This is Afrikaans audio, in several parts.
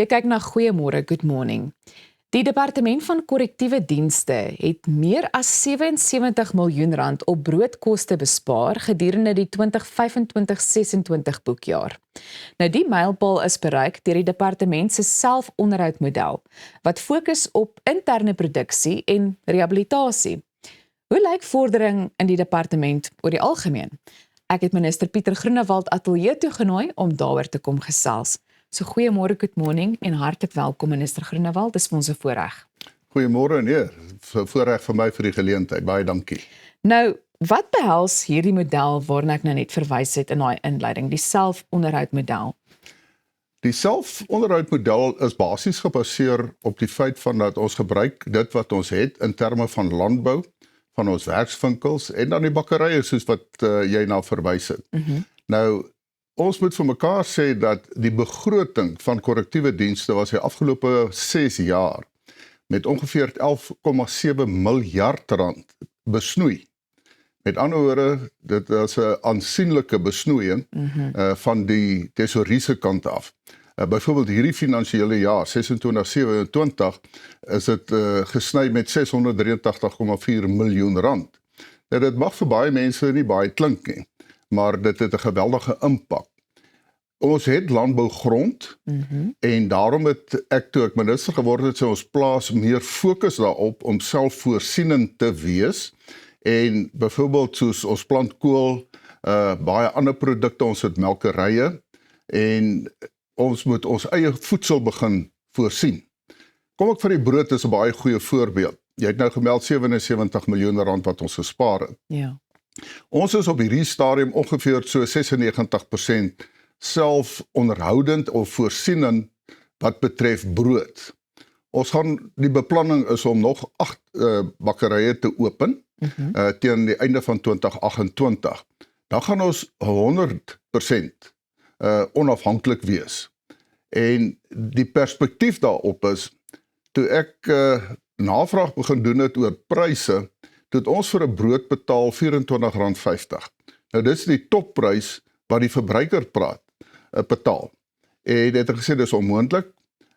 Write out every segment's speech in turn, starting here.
Jy kyk na Goeiemôre, Good Morning. Die Departement van Korrektiewe Dienste het meer as R77 miljoen op broodkoste bespaar gedurende die 2025-26 boekjaar. Nou die mylpaal is bereik deur die departement se selfonderhoudmodel wat fokus op interne produksie en rehabilitasie. Hoe lyk vordering in die departement oor die algemeen? Ek het minister Pieter Groenewald ateljee toe genooi om daaroor te kom gesels. So goeiemôre, good morning en hartlik welkom minister Groenewald, dis vir ons 'n voorreg. Goeiemôre nee, voorreg vir my vir die geleentheid, baie dankie. Nou, wat behels hierdie model waarna ek nou net verwys het in daai inleiding, die selfonderhoudmodel? Die selfonderhoudmodel is basies gebaseer op die feit van dat ons gebruik dit wat ons het in terme van landbou, van ons werkswinkels en dan die bakkerye soos wat jy nou verwys het. Nou, ons moet vir mekaar sê dat die begroting van korrektiewe dienste was die afgelope 6 jaar met ongeveer 11,7 miljard rand besnoei. Met ander woorde, dit is 'n aansienlike besnoeiing van die tesouriese kant af. Byvoorbeeld hierdie finansiële jaar, 26-27, is dit gesny met 683,4 miljoen rand. Nou, dit mag vir baie mense nie baie klink nie, maar dit het 'n geweldige impak. Ons het landbougrond en daarom het ek toe ek minister geword het, ons plaas meer fokus daarop om selfvoorsienend te wees en byvoorbeeld soos ons plant kool, baie ander produkte, ons het melkerye en ons moet ons eie voedsel begin voorsien. Kom ek vir die brood is 'n baie goeie voorbeeld. Jy het nou gemeld 77 miljoen rand wat ons gespaar het. Ja. Ons is op hierdie stadium ongeveer so 96% selfonderhoudend of voorsienend wat betref brood. Ons gaan, die beplanning is om nog 8 bakkerye te open teen die einde van 2028. Dan gaan ons 100% onafhanklik wees. En die perspektief daarop is, toe ek navraag begin doen het oor pryse, toe het ons vir 'n brood betaal R24.50. Nou dis die topprys wat die verbruiker betaal. En dit het gesê dis onmoontlik,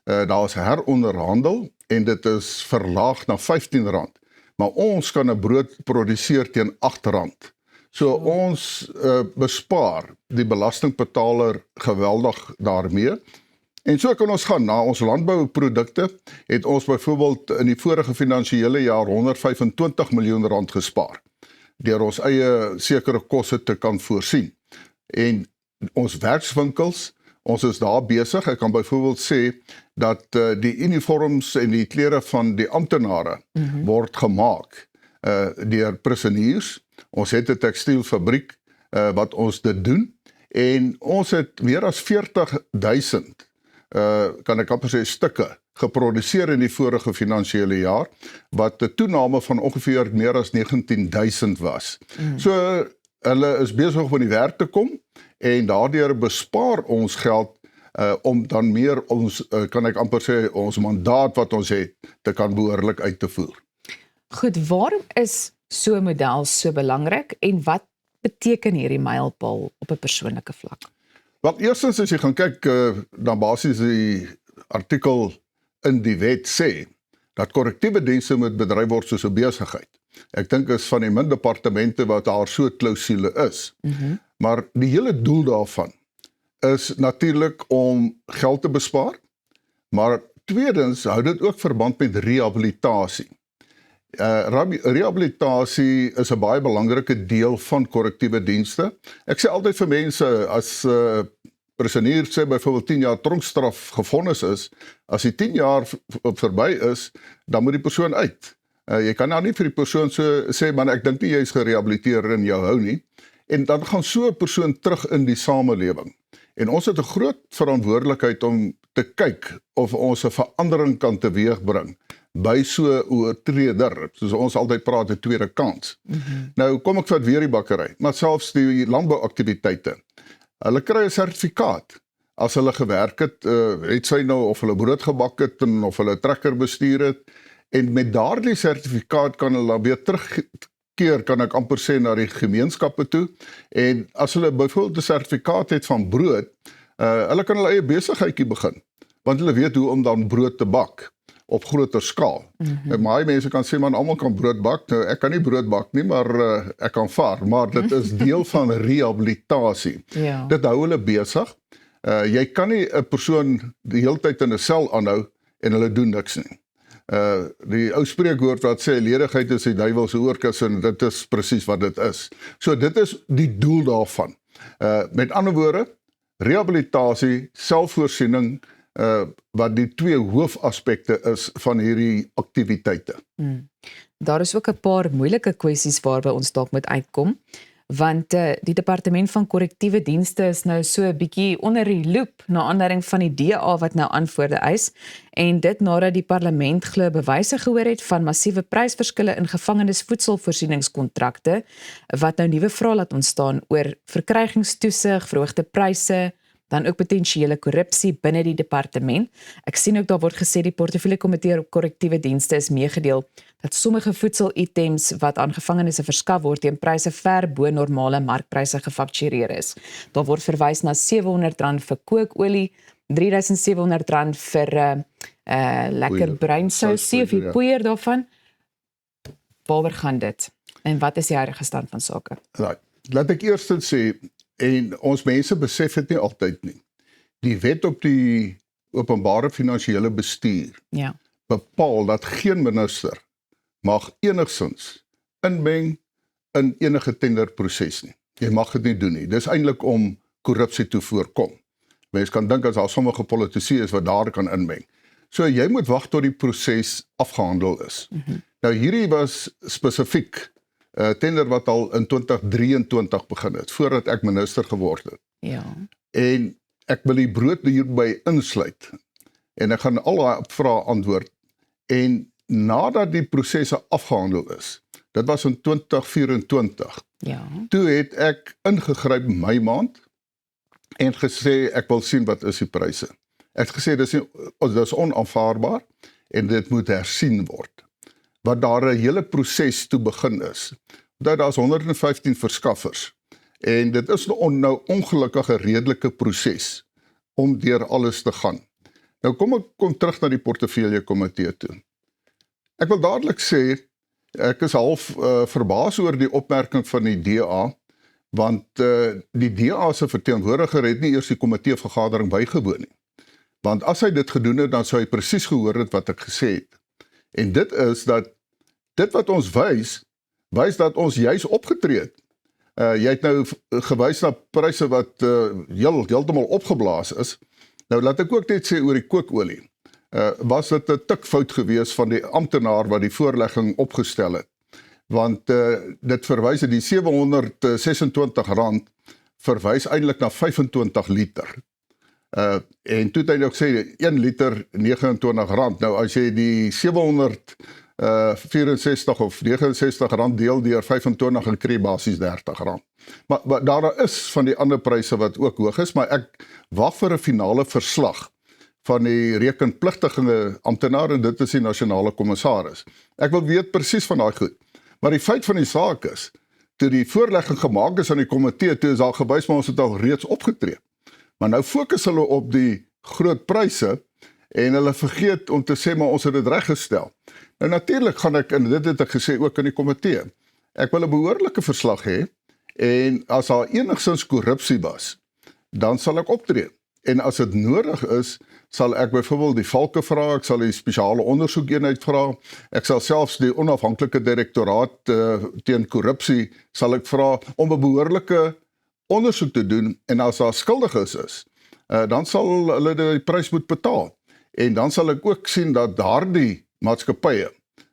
daar is heronderhandel en dit is verlaag na R15. Maar ons kan 'n brood produseer teen R8. So ons bespaar die belastingbetaler geweldig daarmee. En so kan ons gaan na ons landbouprodukte, het ons byvoorbeeld in die vorige finansiële jaar R125 miljoen gespaar, deur ons eie sekere koste te kan voorsien. En ons werkswinkels, ons is daar besig, ek kan byvoorbeeld sê, dat die uniforms en die klere van die amptenare word gemaak deur prysseniers. Ons het 'n tekstielfabriek wat ons dit doen, en ons het meer as 40.000 kan ek amper sê stukke geproduseer in die vorige finansiële jaar, wat 'n toename van ongeveer meer as 19.000 was. So hulle is besig om in die werk te kom en daardeur bespaar ons geld om dan meer ons, kan ek amper sê, ons mandaat wat ons het, te kan behoorlik uit te voer. Goed, waarom is so 'n model so belangrik en wat beteken hierdie mylpaal op 'n persoonlike vlak? Wel, eerstens as jy gaan kyk, dan basies die artikel in die wet sê, dat korrektiewe dienste moet bedryf word soos 'n besigheid. Ek dink is van die min departemente wat daar so klousule is. Maar die hele doel daarvan is natuurlik om geld te bespaar, maar tweedens hou dit ook verband met rehabilitasie. Rehabilitasie is 'n baie belangrike deel van korrektiewe dienste. Ek sê altyd vir mense, as pryssenier sê byvoorbeeld 10 jaar tronkstraf gevonnis is, as die 10 jaar verby is, dan moet die persoon uit. Jy kan nou nie vir die persoon so sê, maar ek dink nie jy is gerehabiliteer en jou hou nie. En dan gaan so 'n persoon terug in die samelewing. En ons het 'n groot verantwoordelikheid om te kyk of ons 'n verandering kan teweegbring by so 'n oortreder, soos ons altyd praat, 'n tweede kans. Nou kom ek vat weer die bakkery, maar selfs die landbouaktiwiteite. Hulle kry 'n sertifikaat as hulle gewerk het sy nou of hulle brood gebak het en of hulle trekker bestuur het, en met daardie sertifikaat kan hulle weer terugkeer, kan ek amper sê, na die gemeenskappe toe, en as hulle byvoorbeeld 'n sertifikaat het van brood, hulle kan hulle eie besigheidjie begin. want hulle weet hoe om dan brood te bak op groter skaal. Maar mense kan sê, man, almal kan brood bak. Nou, ek kan nie brood bak nie, maar ek kan vaar. Maar dit is deel van rehabilitasie. Ja. Dit hou hulle besig. Jy kan nie 'n persoon die hele tyd in 'n sel aanhou en hulle doen niks nie. Die ou spreekwoord wat sê ledigheid is die duiwel se oorkussing, dit is presies wat dit is. So dit is die doel daarvan. Met ander woorde, rehabilitasie, selfvoorsiening, wat die twee hoofaspekte is van hierdie aktiwiteite. Daar is ook 'n paar moeilike kwessies waarby ons dalk moet uitkom, want die departement van korrektiewe dienste is nou so 'n bietjie onder die loep na aanleiding van die DA wat nou antwoorde eis, en dit nadat die parlement glo bewyse gehoor het van massiewe prysverskille in gevangenisvoedselvoorsieningskontrakte, wat nou nuwe vrae laat ontstaan oor verkrygingstoesig, verhoogde pryse, dan ook potensiële korrupsie binne die departement. Ek sien ook daar word gesê die portefeulje komitee op korrektiewe dienste is meegedeel dat sommige voedselitems wat aan gevangenes verskaf word teen pryse ver bo normale markpryse gefaktureer is. Daar word verwys na R700 vir kookolie, R3.700 vir lekker bruinsousie of die poeier daarvan. Waaroor gaan dit? En wat is die huidige stand van sake? Right. Laat ek eers sê, en ons mense besef dit nie altyd nie. Die wet op die openbare finansiële bestuur bepaal dat geen minister mag enigsins inmeng in enige tenderproses nie. Jy mag dit nie doen nie. Dis eintlik om korrupsie te voorkom. Mens kan dink as daar sommige politici is wat daar kan inmeng. So jy moet wag tot die proses afgehandel is. Nou hierdie was spesifiek tender wat al in 2023 begin het, voordat ek minister geword het. Ja. En ek wil die brood hierby insluit. En ek gaan al daai vrae antwoord. En nadat die prosesse afgehandel is, dit was in 2024, toe het ek ingegryp my maand en gesê ek wil sien wat is die pryse. Ek het gesê dis onaanvaarbaar en dit moet hersien word. Wat daar 'n hele proses toe begin is. Daar's 115 verskaffers en dit is nou ongelukkige redelike proses om deur alles te gaan. Nou kom terug na die portefeulje komitee toe. Ek wil dadelik sê, ek is half verbaas oor die opmerking van die DA, want die DA se verteenwoordiger het nie eers die komiteevergadering bygewoon nie. Want as hy dit gedoen het, dan sou hy presies gehoor het wat ek gesê het. En dit is dat dit wat ons wys dat ons juis opgetree het. Jy het nou gewys na pryse wat heeltemal opgeblaas is. Nou laat ek ook net sê oor die kookolie. Was dit 'n tikfout gewees van die amptenaar wat die voorlegging opgestel het. Want dit verwys die R726 verwys eintlik na 25 liter. En toe het hy nog sê 1 liter R29. Nou as jy die 764 of 69 rand deel deur 25 en kry basies R30. Maar daar is van die ander pryse wat ook hoog is, maar ek wag vir 'n finale verslag van die rekenpligtige amptenaar en dit is die nasionale kommissaris. Ek wil weet presies van daai goed. Maar die feit van die saak is, toe die voorlegging gemaak is aan die komitee, toe is daar gewys maar ons het al reeds opgetree. Maar nou fokus hulle op die groot pryse en hulle vergeet om te sê maar ons het dit reggestel. Nou natuurlik gaan ek, en dit het ek gesê ook in die komitee, ek wil 'n behoorlike verslag hê en as daar enigsins korrupsie was, dan sal ek optree. En as dit nodig is, sal ek byvoorbeeld die valke vra, ek sal die spesiale ondersoekeenheid vra, ek sal selfs die onafhanklike direktoraat teen korrupsie sal ek vra om 'n behoorlike ondersoek te doen en as daar skuldiges is, dan sal hulle die prys moet betaal. En dan sal ek ook sien dat daardie maatskappye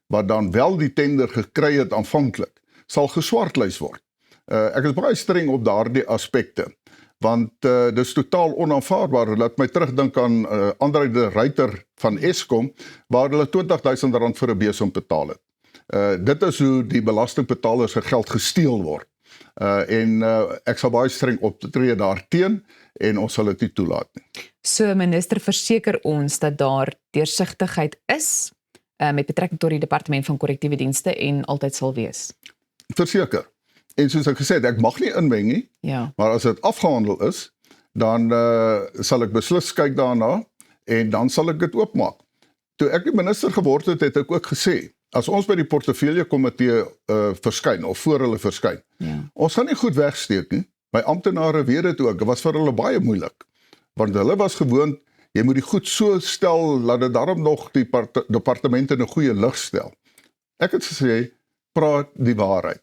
wat dan wel die tender gekry het aanvanklik, sal geswartlys word. Ek is baie streng op daardie aspekte, want dit is totaal onaanvaarbaar. Laat my terugdink aan André de Ruyter van Eskom, waar hulle R20.000 vir 'n besem betaal het. Dit is hoe die belastingbetalers se geld gesteel word. Ek sal baie streng optree daarteen en ons sal dit nie toelaat nie. So minister verseker ons dat daar deursigtigheid is met betrekking tot die departement van korrektiewe dienste en altyd sal wees. Verseker. En soos ek gesê het, ek mag nie inmeng nie, maar as dit afgehandel is, dan sal ek beslis kyk daarna en dan sal ek dit oopmaak. Toe ek die minister geword het, het ek ook gesê, as ons by die portefeulje komitee verskyn, of voor hulle verskyn, ons gaan nie goed wegsteek nie. My amptenare weet dit ook, dit was vir hulle baie moeilik, want hulle was gewoond, jy moet die goed so stel, dat dit daarom nog die departement in 'n goeie lig stel. Ek het gesê, praat die waarheid,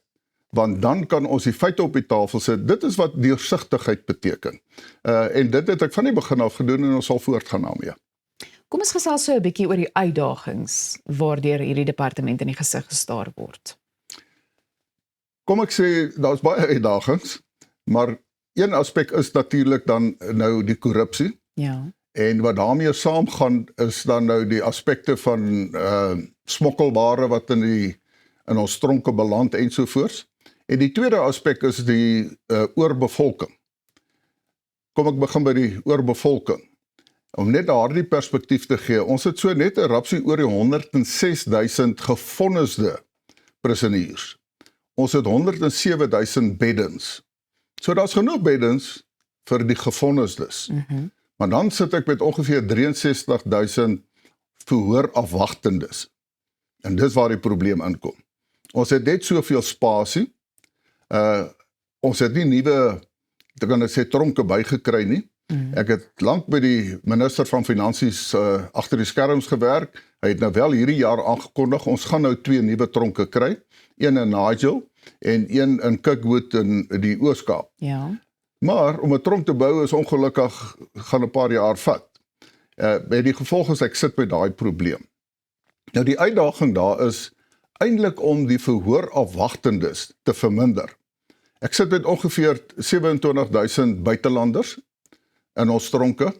want dan kan ons die feite op die tafel sit. Dit is wat deursigtigheid beteken. En dit het ek van die begin af gedoen en ons sal voortgaan daarmee. Kom ons gesels so 'n bietjie oor die uitdagings waardeur hierdie departement in die gesig gestaar word. Kom ek sê, daar's baie uitdagings, maar een aspek is natuurlik dan nou die korrupsie. Ja. En wat daarmee saamgaan is dan nou die aspekte van smokkelware wat in ons tronke beland ensovoorts. En die tweede aspek is die oorbevolking. Kom ek begin by die oorbevolking. Om net daardie perspektief te gee, ons het so net 'n rapsie oor die 106,000 gevonnisde prisoniers. Ons het 107,000 beddens. So daar's genoeg beddens vir die gevonnisdes. Maar dan sit ek met ongeveer 63,000 verhoorafwagtendes. En dis waar die probleem inkom. Ons het net soveel spasie. Ons het nie nuwe, ek kan sê, tronke bygekry nie. Ek het lank by die minister van Finansies agter die skerms gewerk. Hy het nou wel hierdie jaar aangekondig, ons gaan nou 2 nuwe tronke kry. Een in Nigel en een in Kirkwood in die Oos-Kaap. Ja. Maar om 'n tronk te bou is ongelukkig gaan 'n paar jaar vat. By die gevolg is ek sit met daai probleem. Nou die uitdaging daar is eintlik om die verhoorafwagtendes te verminder. Ek sit met ongeveer 27,000 buitelanders in ons tronke.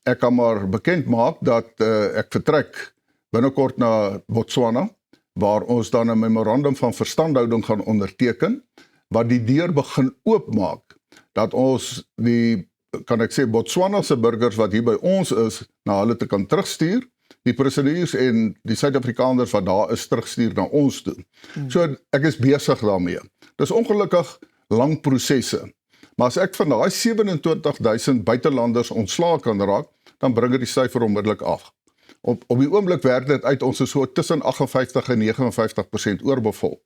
Ek kan maar bekend maak dat ek vertrek binnekort na Botswana, waar ons dan 'n memorandum van verstandhouding gaan onderteken, wat die deur begin oopmaak, dat ons die, kan ek sê, Botswana se burgers wat hier by ons is, na hulle te kan terugstuur, die prisoniers en die Suid-Afrikaners wat daar is terugstuur na ons toe. So ek is besig daarmee. Dis ongelukkig lang prosesse. Maar as ek van daai 27,000 buitelanders ontslae kan raak, dan bring dit die syfer onmiddellik af. Op die oomblik werk dit uit, ons is so tussen 58 en 59% oorbevolk.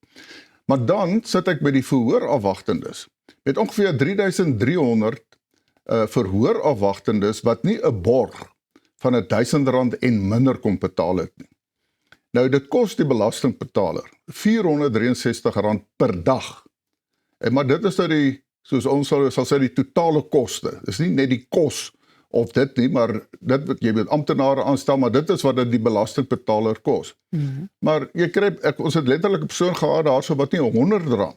Maar dan sit ek by die verhoorafwagtendes. Met ongeveer 3,300 verhoorafwagtendes wat nie 'n borg van R1,000 en minder kon betaal het nie. Nou dit kos die belastingbetaler R463 per dag. Maar dit is nou die, soos ons sal sê, die totale koste. Dis nie net die kos of dit nie, maar dit wat jy met amptenare aanstel, maar dit is wat dit die belastingbetaler kos. Maar jy kry, ons het letterlik 'n persoon gehad daarso wat nie R100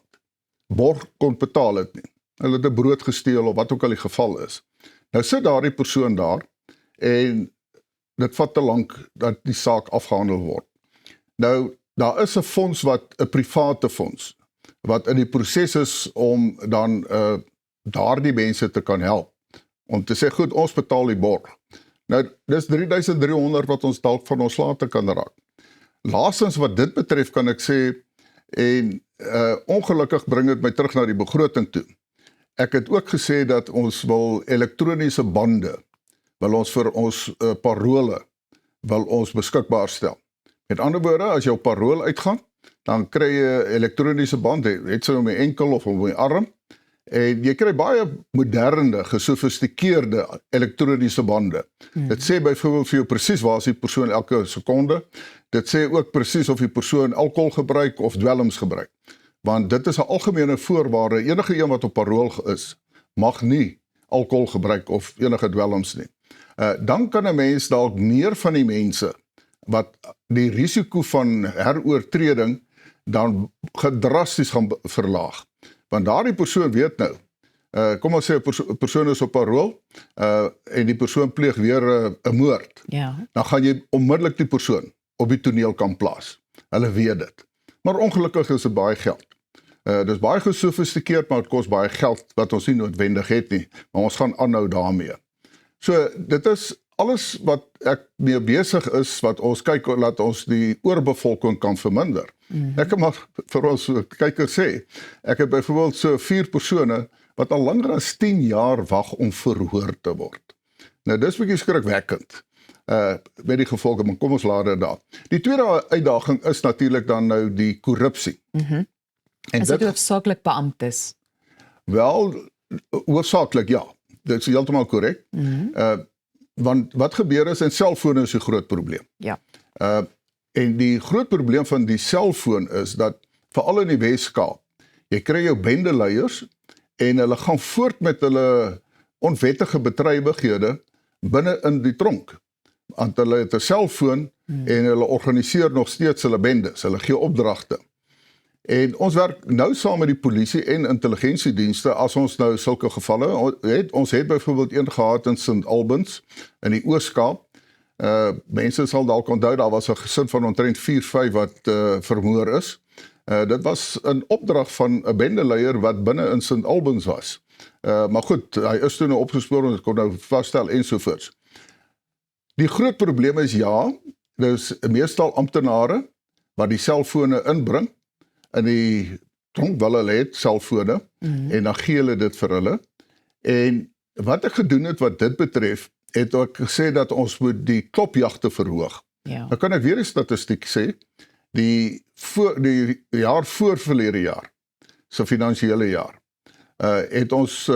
borg kon betaal het nie. Hulle het 'n brood gesteel of wat ook al die geval is. Nou sit daardie persoon daar en dit vat te lank dat die saak afgehandel word. Nou, daar is 'n fonds 'n private fonds, wat in die proses is om dan daardie mense te kan help. Om te sê, goed, ons betaal die borg. Nou, dis 3,300 wat ons dalk van ons later kan raak. Laastens wat dit betref, kan ek sê, en ongelukkig bring dit my terug na die begroting toe. Ek het ook gesê dat ons wil elektroniese bande, wil ons vir ons parole, wil ons beskikbaar stel. Met ander woorde, as jou parool uitgaan, dan kry jy 'n elektroniese band, het sy om die enkel of om die arm, en jy kry baie moderne, gesofistikeerde elektroniese bande. Dit sê byvoorbeeld vir jou presies waar is die persoon elke sekonde, dit sê ook presies of die persoon alkohol gebruik of dwelms gebruik. Want dit is 'n algemene voorwaarde, enige een wat op parool is, mag nie alkohol gebruik of enige dwelms nie. Dan kan 'n mens dalk meer van die mense wat die risiko van heroortreding dan drasties gaan verlaag. Want daardie persoon weet nou, kom ons sê 'n persoon is op parool en die persoon pleeg weer 'n moord. Ja. Dan gaan jy onmiddellik die persoon op die toneel kan plaas. Hulle weet dit. Maar ongelukkig is dit baie geld. Dis baie gesofistikeerd, maar dit kos baie geld wat ons nie noodwendig het nie. Maar ons gaan aanhou daarmee. So dit is alles wat ek mee besig is, wat ons kyk, laat ons die oorbevolking kan verminder. Ek kan maar vir ons kykers sê, ek het byvoorbeeld so 4 persone wat al langer as 10 jaar wag om verhoor te word. Nou dis bietjie skrikwekkend, met die gevolge, maar kom ons laat dit daar. Die tweede uitdaging is natuurlik dan nou die korrupsie. En Is dit hoofsaaklik beamptes? Wel, hoofsaaklik ja, dit is heeltemal korrek. Want wat gebeur is, en selfone is 'n groot probleem. Ja. En die groot probleem van die selfoon is dat, veral in die Wes-Kaap, jy kry jou bendeleiers en hulle gaan voort met hulle onwettige bedrywighede binne in die tronk. Want hulle het 'n selfoon en hulle organiseer nog steeds hulle bendes, hulle gee opdragte. En ons werk nou saam met die polisie en intelligensiedienste as ons nou sulke gevalle het. Ons het byvoorbeeld een gehad in St. Albans in die Oos-Kaap. Mense sal dalk onthou, daar was 'n gesin van omtrent 4-5 wat vermoor is. Dit was 'n opdrag van 'n bendeleier wat binne in St. Albans was. Maar goed, hy is toe nou opgespoor en kon nou vasstel ensovoorts. Die groot probleem is dis meestal amptenare wat die selfone inbring in die tronk, wel hulle het selfone en dan gee hulle dit vir hulle. En wat ek gedoen het wat dit betref, het ek gesê dat ons moet die klopjagte verhoog. Ja. Nou kan ek weer 'n statistiek sê, die jaar voor verlede jaar, so finansiële jaar, het ons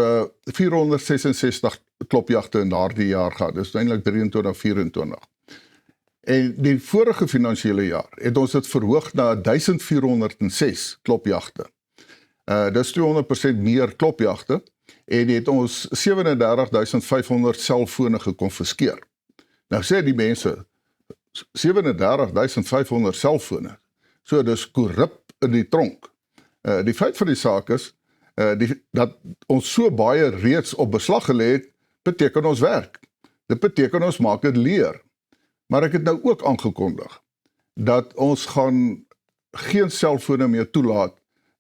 466 klopjagte in daardie jaar gehad, dis eintlik 23-24. En die vorige finansiële jaar het ons dit verhoog na 1406 klopjagte. Dis 200% meer klopjagte en het ons 37.500 selfone gekonfiskeer. Nou sê die mense, 37.500 selfone, so dis korrup in die tronk. Die feit van die saak is, dat ons so baie reeds op beslag gelê het, beteken ons werk. Dit beteken ons maak dit leer. Maar ek het nou ook aangekondig dat ons gaan geen selfone meer toelaat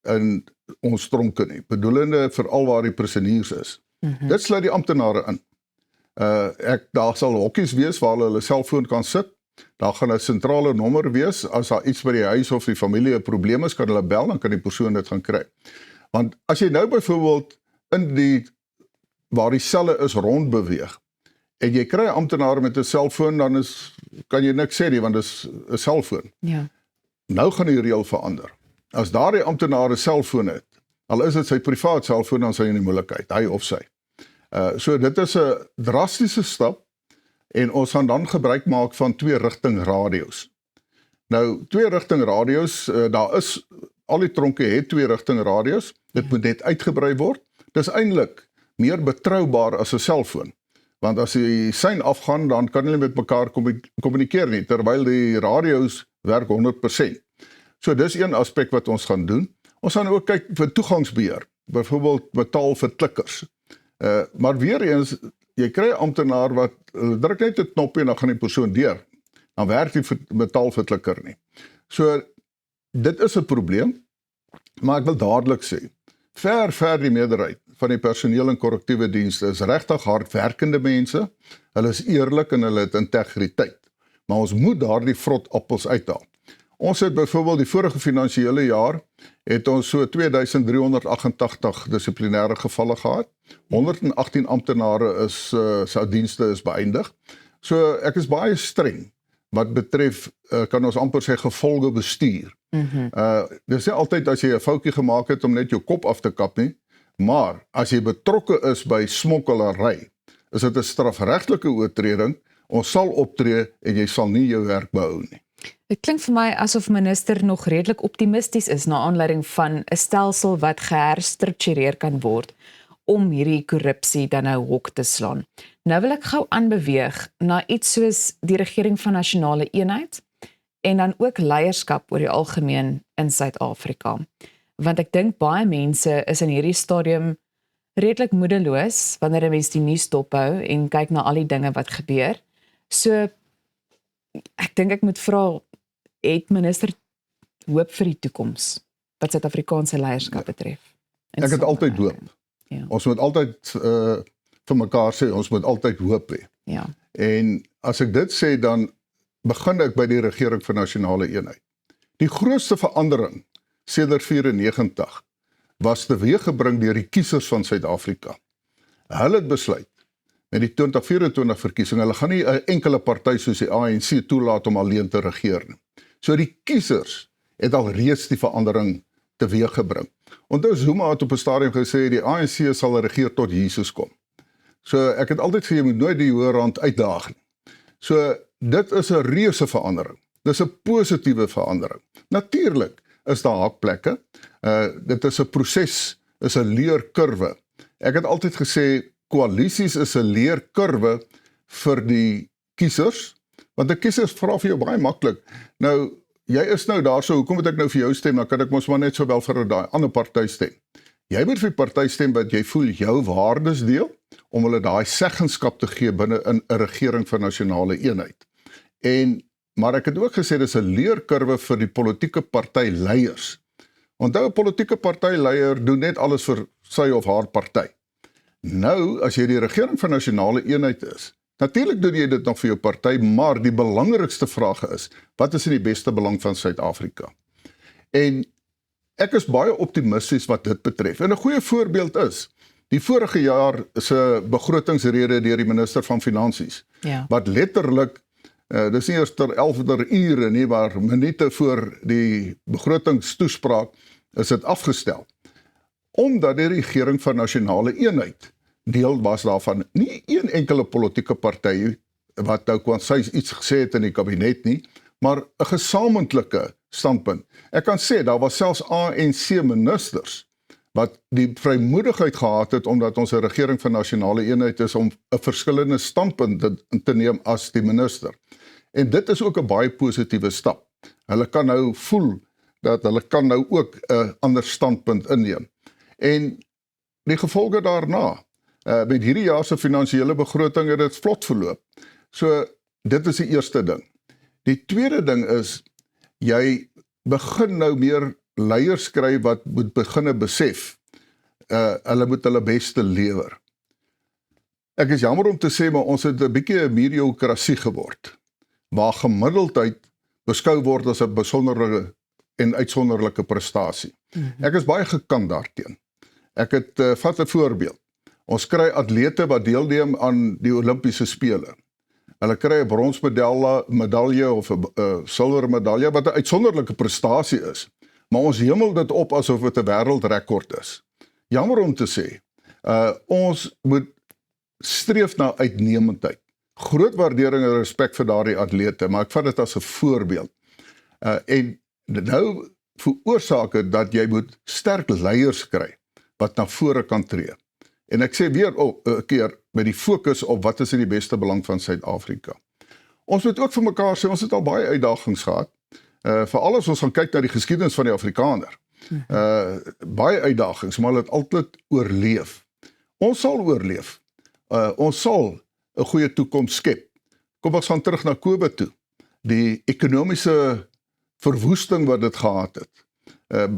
in ons tronke nie, bedoelende veral waar die prisoniers is. Dit sluit die amptenare in. Daar sal hokkies wees waar hulle selfoon kan sit. Daar gaan 'n sentrale nommer wees. As daar iets by die huis of die familie 'n probleem is, kan hulle bel, dan kan die persoon dit gaan kry. Want as jy nou byvoorbeeld in waar die selle is rondbeweeg, en jy kry 'n amptenaar met 'n selfoon, dan kan jy niks sê nie, want dit is 'n selfoon. Ja. Nou gaan die reël verander. As daardie amptenaar 'n selfoon het, al is dit sy privaat selfoon, dan is hy in die moeilikheid, hy of sy. So dit is 'n drastiese stap, en ons gaan dan gebruik maak van 2-rigting radio's. Nou, 2-rigting radio's, al die tronke het 2-rigting radio's, dit moet net uitgebrei word. Dis eintlik meer betroubaar as 'n selfoon. Want as die sein afgaan, dan kan hulle met mekaar kommunikeer nie, terwyl die radio's werk 100%. So dis een aspek wat ons gaan doen. Ons gaan ook kyk vir toegangsbeheer, byvoorbeeld betaal vir klikkers. Maar weer eens, jy kry 'n amptenaar wat druk net 'n knoppie en dan gaan die persoon deur. Dan werk die betaal vir klikker nie. So dit is 'n probleem, maar ek wil dadelik sê, ver die meerderheid van die personeel in korrektiewe dienste is regtig hardwerkende mense, hulle is eerlik en hulle het integriteit. Maar ons moet daardie vrot appels uithaal. Ons het byvoorbeeld die vorige finansiële jaar, het ons so 2388 dissiplinêre gevalle gehad, 118 amptenare se dienste is beëindig. So ek is baie streng wat betref, kan ons amper sê, gevolge bestuur. Dis nie altyd as jy 'n foutjie gemaak het om net jou kop af te kap nie, maar as jy betrokke is by smokkelary, is dit 'n strafregtelike oortreding, ons sal optree en jy sal nie jou werk behou nie. Dit klink vir my asof minister nog redelik optimisties is na aanleiding van 'n stelsel wat geherstruktureer kan word om hierdie korrupsie dan nou hok te slaan. Nou wil ek gou aanbeweeg na iets soos die regering van nasionale eenheid en dan ook leierskap oor die algemeen in Suid-Afrika. Want ek dink baie mense is in hierdie stadium redelik moedeloos wanneer 'n mens die nuus dophou en kyk na al die dinge wat gebeur. So ek dink ek moet vra, het minister hoop vir die toekoms wat Suid-Afrikaanse leierskap betref? Ek het altyd hoop. Ja. Ons moet altyd vir mekaar sê, ons moet altyd hoop hê. Ja. En as ek dit sê, dan begin ek by die regering van nasionale eenheid. Die grootste verandering sedert 94 was teweeggebring deur die kiesers van Suid-Afrika. Hulle het besluit met die 2024 verkiesing, hulle gaan nie 'n enkele party soos die ANC toelaat om alleen te regeer nie. So die kiesers het al reeds die verandering teweeggebring. Onthou Zuma het op 'n stadium gesê die ANC sal regeer tot Jesus kom. So ek het altyd gesê jy moet nooit die hoë rand uitdaag nie. So dit is 'n reuse verandering. Dis 'n positiewe verandering. Natuurlik is daar hakplekke. Dit is 'n proses, is 'n leerkurwe. Ek het altyd gesê koalisies is 'n leerkurwe vir die kiesers, want die kiesers vra vir jou baie maklik. Nou, jy is nou daar so, hoekom moet ek nou vir jou stem? Dan kan ek mos maar net sowel vir 'n ander party stem. Jy moet vir die party stem wat jy voel jou waardes deel, om hulle daai seggenskap te gee binne in 'n regering van nasionale eenheid. Maar ek het ook gesê dis 'n leerkurwe vir die politieke partyleiers. Onthou 'n politieke partyleier doen net alles vir sy of haar party. Nou, as jy die regering van nasionale eenheid is, natuurlik doen jy dit nog vir jou party, maar die belangrikste vraag is, wat is in die beste belang van Suid-Afrika? En ek is baie optimisties wat dit betref. En 'n goeie voorbeeld is die vorige jaar se begrotingsrede deur die minister van Finansies, wat letterlik dis nie eers ter 11 ure nie, maar minute voor die begrotingstoespraak is dit afgestel. Omdat die regering van nasionale eenheid deel was daarvan, nie een enkele politieke party wat nou kwansy iets gesê het in die kabinet nie, maar 'n gesamentlike standpunt. Ek kan sê, daar was selfs ANC ministers wat die vrymoedigheid gehad het, omdat ons 'n regering van nasionale eenheid is, om 'n verskillende standpunt te neem as die minister. En dit is ook 'n baie positiewe stap. Hulle kan nou voel dat hulle kan nou ook 'n ander standpunt inneem. En die gevolge daarna, met hierdie jaar se finansiële begroting het dit vlot verloop. So dit is die eerste ding. Die tweede ding is, jy begin nou meer leiers kry wat moet beginne besef, hulle moet hulle beste lewer. Ek is jammer om te sê, maar ons het 'n bietjie 'n mediokrasie geword, waar gemiddeldheid beskou word as 'n besondere en uitsonderlike prestasie. Ek is baie gekant daarteen. Ek het, vat 'n voorbeeld. Ons kry atlete wat deelneem aan die Olimpiese spele. Hulle kry 'n bronsmedalje of 'n silwermedalje wat 'n uitsonderlike prestasie is. Maar ons hemel dit op asof dit 'n wêreldrekord is. Jammer om te sê, ons moet streef na uitnemendheid. Groot waardering en respek vir daardie atlete, maar ek vat dit as 'n voorbeeld. En nou veroorsaak dit dat jy moet sterk leiers kry wat na vore kan tree. En ek sê weer 'n keer met die fokus op wat is in die beste belang van Suid-Afrika. Ons moet ook vir mekaar sê, ons het al baie uitdagings gehad. Veral as ons gaan kyk na die geskiedenis van die Afrikaner. Baie uitdagings, maar hulle het altyd oorleef. Ons sal oorleef. Ons sal 'n goeie toekoms skep. Kom ons gaan terug na COVID toe. Die ekonomiese verwoesting wat dit gehad het.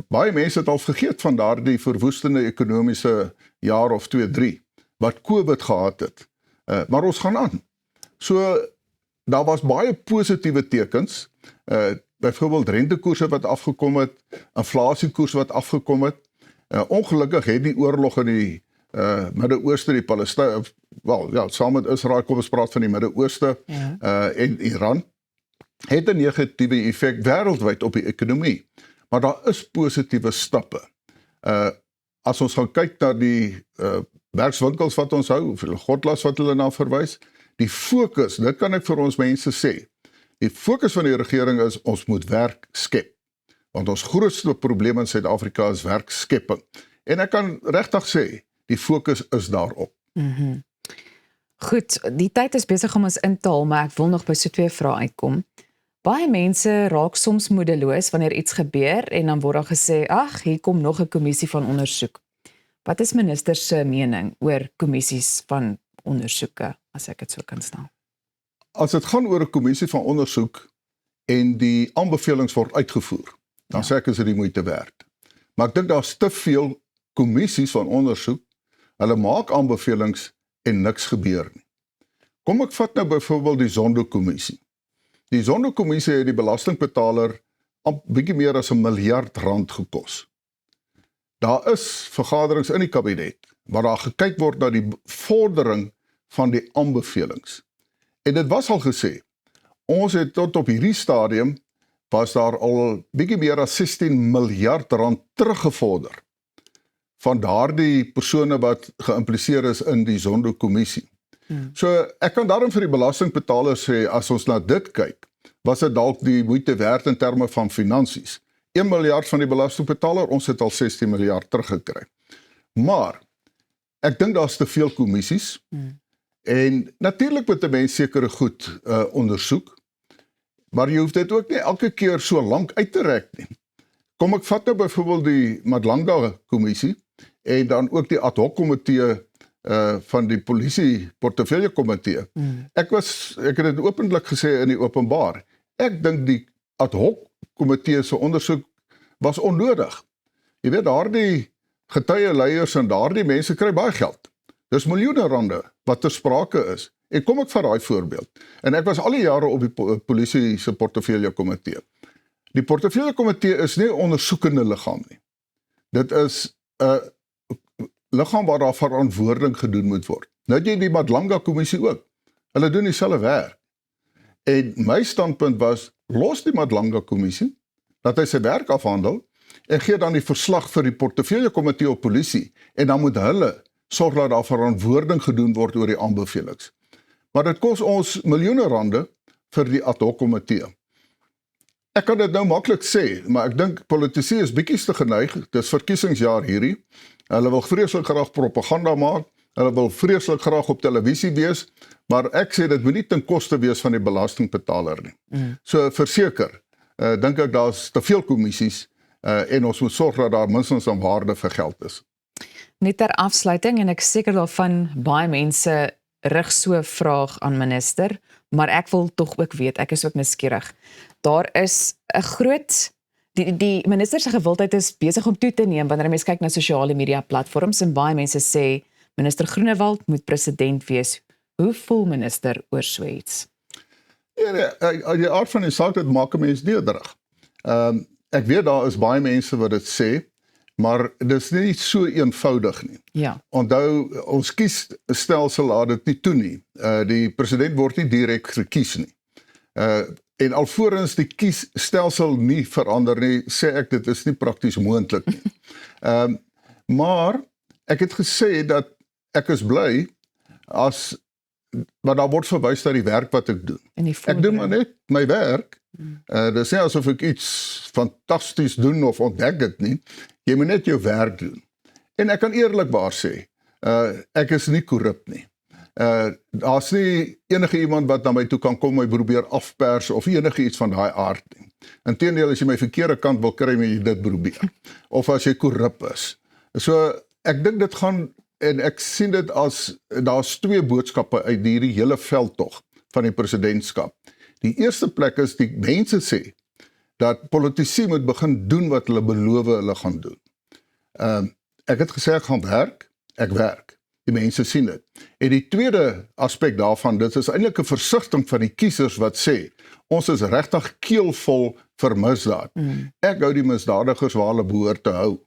Baie mense het al vergeet van daardie verwoestende ekonomiese jaar of 2, 3 wat COVID gehad het. Maar ons gaan aan. So daar was baie positiewe tekens. Byvoorbeeld rentekoerse wat afgekom het, inflasiekoers wat afgekom het. Ongelukkig het die oorlog in die Midde-Ooste, die Palestynë, saam met Israel, kom ons praat van die Midde-Ooste, en Iran, het 'n negatiewe effek wêreldwyd op die ekonomie. Maar daar is positiewe stappe. As ons gaan kyk na die werkswinkels wat ons hou, of godlas wat hulle na verwys, die fokus, dit kan ek vir ons mense sê, die fokus van die regering is, ons moet werk skep. Want ons grootste probleem in Suid-Afrika is werkskepping. En ek kan regtig sê, die fokus is daarop. Goed, die tyd is besig om ons in te haal, maar ek wil nog by so 2 vrae uitkom. Baie mense raak soms moedeloos wanneer iets gebeur en dan word daar gesê, ag, hier kom nog 'n kommissie van ondersoek. Wat is minister se mening oor kommissies van ondersoeke, as ek dit so kan stel? As dit gaan oor 'n kommissie van ondersoek en die aanbevelings word uitgevoer, dan sê ek is dit die moeite werd. Maar ek dink daar's te veel kommissies van ondersoek, hulle maak aanbevelings en niks gebeur nie. Kom ek vat nou byvoorbeeld die Zondo-kommissie. Die Zondo-kommissie het die belastingbetaler bietjie meer as R1 miljard gekos. Daar is vergaderings in die kabinet waar daar gekyk word na die vordering van die aanbevelings. En dit was al gesê, ons het tot op hierdie stadium, was daar al bietjie meer as 16 miljard rand teruggevorder van daardie persone wat geïmpliseer is in die Zondo-kommissie. So ek kan daarom vir die belastingbetaler sê, as ons na dit kyk, was dit dalk die moeite werd in terme van finansies. 1 miljard van die belastingbetaler, ons het al 16 miljard teruggekry. Maar, ek dink daar's te veel kommissies, en natuurlik moet 'n mens sekere goed ondersoek, maar jy hoef dit ook nie elke keer so lank uit te rek nie. Kom ek vat nou byvoorbeeld die Madlanga-kommissie, en dan ook die ad hoc komitee van die polisie portefeuljekomitee. Ek het dit openlik gesê in die openbaar. Ek dink die ad hoc komitee se ondersoek was onnodig. Jy weet, daardie getuieleiers en daardie mense kry baie geld. Dis miljoene rande wat ter sprake is. En kom ek vat daai voorbeeld. En ek was al die jare op die polisie se portefeuljekomitee. Die portefeuljekomitee is nie 'n ondersoekende liggaam nie. Dit is 'n liggaam waar daar verantwoording gedoen moet word. Nou het jy die Madlanga-kommissie ook. Hulle doen dieselfde werk. En my standpunt was, los die Madlanga-kommissie, dat hy sy werk afhandel, en gee dan die verslag vir die portefeuljekomitee op polisie, en dan moet hulle sorg dat daar verantwoording gedoen word oor die aanbevelings. Maar dit kos ons miljoene rande vir die ad hoc komitee. Ek kan dit nou maklik sê, maar ek dink politici is bietjies te geneig, dis verkiesingsjaar hierdie, hulle wil vreeslik graag propaganda maak, hulle wil vreeslik graag op televisie wees, maar ek sê dit moet nie ten koste wees van die belastingbetaler nie. So verseker, dink ek daar's te veel kommissies, en ons moet sorg dat daar minstens 'n waarde vir geld is. Net ter afsluiting, en ek is seker daarvan baie mense rig so 'n vraag aan minister, maar ek wil tog ook weet, ek is ook nuuskierig. Daar is 'n groot, die minister se gewildheid is besig om toe te neem wanneer mense kyk na sosiale media platforms, en baie mense sê minister Groenewald moet president wees. Hoe voel minister oor so iets? Ja, die aard van die saak, dit maak 'n mens nederig. Ek weet daar is baie mense wat dit sê, maar dit is nie so eenvoudig nie. Ja. Onthou, ons kiesstelsel laat dit nie toe nie. Die president word nie direk gekies nie. En alvorens die kiesstelsel nie verander nie, sê ek dit is nie prakties moontlik nie. Maar ek het gesê dat ek is bly maar daar word verwys na die werk wat ek doen. Ek doen maar net my werk. Dit is nie asof ek iets fantasties doen of ontdek dit nie. Jy moet net jou werk doen. En ek kan eerlikwaar sê, ek is nie korrup nie. Daar's nie enige iemand wat na my toe kan kom, my probeer afpers of enige iets van daai aard nie. Inteendeel, as jy my verkeerde kant wil kry, moet jy dit probeer. Of as jy korrup is. So, ek dink dit gaan, en ek sien dit as, daar's twee boodskappe uit hierdie hele veldtog van die presidentskap. Die eerste plek is, die mense sê, dat politici moet begin doen wat hulle beloof hulle gaan doen. Ek het gesê ek gaan werk, ek werk. Die mense sien dit. En die tweede aspek daarvan, dit is eintlik 'n versigtiging van die kiesers wat sê, ons is regtig keelvol vir misdaad. Ek hou die misdadigers waar hulle behoort te hou.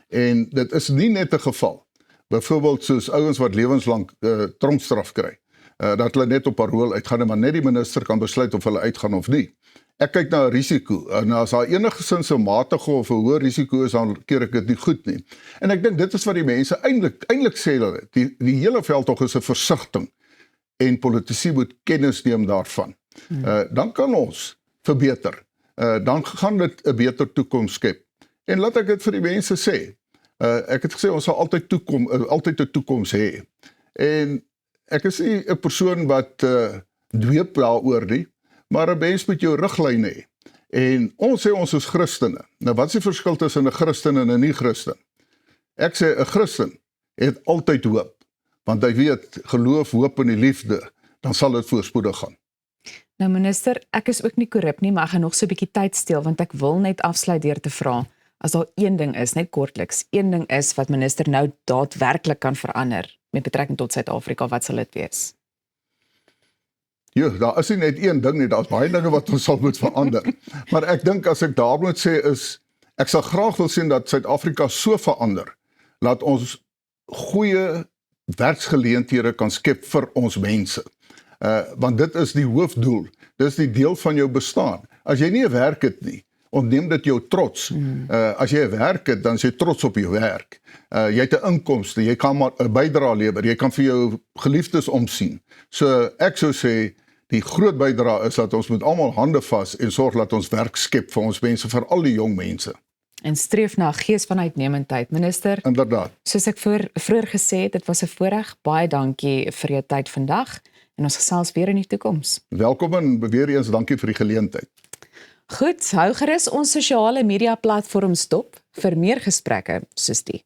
En dit is nie net 'n geval. Byvoorbeeld soos ouens wat lewenslang tronkstraf kry, dat hulle net op parol uitgaan, maar net die minister kan besluit of hulle uitgaan of nie. Ek kyk na 'n risiko, en as daar enigsins 'n matige of 'n hoë risiko is, dan keer ek dit nie goed nie. En ek dink dit is wat die mense eintlik sê hulle, die hele veldtog is 'n versigtiging, en politici moet kennis neem daarvan. Dan kan ons verbeter, dan gaan dit 'n beter toekoms skep. En laat ek dit vir die mense sê, ek het gesê ons sal altyd 'n toekoms hê. En ek is nie 'n persoon wat dweep daaroor nie, maar 'n mens moet jou riglyne hê. En ons sê ons is Christene. Nou wat is die verskil tussen 'n Christen en 'n nie-Christen? Ek sê 'n Christen het altyd hoop, want hy weet, geloof, hoop en die liefde, dan sal dit voorspoedig gaan. Nou minister, ek is ook nie korrup nie, maar ek gaan nog so 'n bietjie tyd steel, want ek wil net afsluit deur te vra, as daar een ding is, net kortliks, een ding is wat minister nou daadwerklik kan verander met betrekking tot Suid-Afrika, wat sal dit wees? Ja, daar is nie net een ding nie, daar's baie dinge wat ons sal moet verander. Maar ek dink as ek daar moet sê is, ek sal graag wil sien dat Suid-Afrika so verander, laat ons goeie werksgeleenthede kan skep vir ons mense. Want dit is die hoofdoel. Dit is die deel van jou bestaan. As jy nie 'n werk het nie, ontneem dit jou trots. As jy 'n werk het, dan is jy trots op jou werk. Jy het 'n inkomste, jy kan maar 'n bydrae lewer, jy kan vir jou geliefdes omsien. So ek sou sê, die groot bydrae is dat ons moet almal hande vas en sorg dat ons werk skep vir ons mense, vir al die jong mense. En streef na 'n gees van uitnemendheid. Minister, Inderdaad. soos ek vroeër gesê het, dit was 'n voorreg. Baie dankie vir jou tyd vandag en ons gesels weer in die toekoms. Welkom en weer eens dankie vir die geleentheid. Goed, hou gerus ons sosiale media platforms dop vir meer gesprekke soos die.